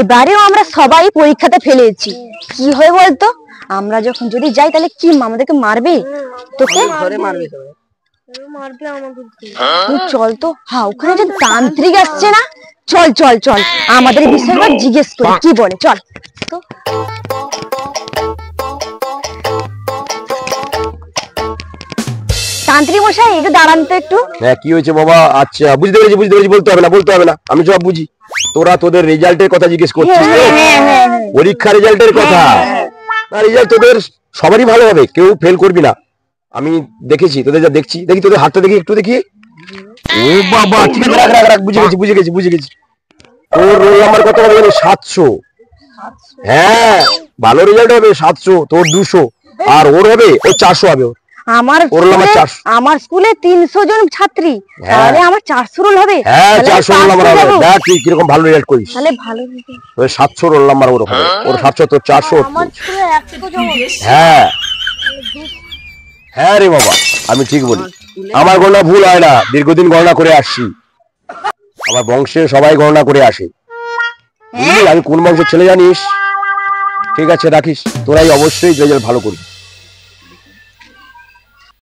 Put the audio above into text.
এবারেও আমরা সবাই পরীক্ষাতে ফেলেছি। কি হয় বলতো, আমরা যখন যদি যাই তাহলে কি আমাদেরকে মারবে? তোকে ধরে মারবে তুই চল তো। হ্যাঁ, ওখানে যে তান্ত্রিক আসছে না, চল চল চল আমাদের বিষয়টা জিজ্ঞেস করি কি বলে। চল তো। তান্ত্রিক মশাই একটু দাঁড়ান তো একটু। হ্যাঁ, কি হয়েছে বাবা? আচ্ছা, বুঝতে পেরেছি। বলতে হবে না, আমি সব বুঝি। তোরা তোদের রেজাল্টের কথা জিজ্ঞেস করছিস তো? পরীক্ষা রেজাল্টের কথা। রেজাল্ট তোদের সবারই ভালো হবে, কেউ ফেল করবি না। আমি দেখেছি তোদের, যা দেখছি, দেখি তোদের হাতটা দেখি, একটু দেখি। ও বাবা, ঠিক আছে, রাখ, বুঝে গেছি। তোর রোল নাম্বার কত হবে জানিস? 700। হ্যাঁ, ভালো রেজাল্ট হবে 700, তোর 200, আর ওর হবে, ওর 400 হবে। আমার স্কুলে 300 জন ছাত্রী, তাহলে আমার 400 রোল হবে। হ্যাঁ, 400 রোল নাম্বার হবে। দেখ তুই কিরকম ভালো রেজাল্ট করিস। তাহলে ভালো হবে। ওই 700 রোল নাম্বার ওর হবে, ওর 700, তোর 400। আমার স্কুলে 100 জন। হ্যাঁ রে বাবা, আমি ঠিক বলি। আমার গণনা ভুল হয় না, দীর্ঘদিন গণনা করে আসছি। আমার বংশে সবাই গণনা করে আসে। আমি কোন বংশের ছেলে জানিস? ঠিক আছে, রাখিস। তোরাই অবশ্যই রেজাল্ট ভালো করবি।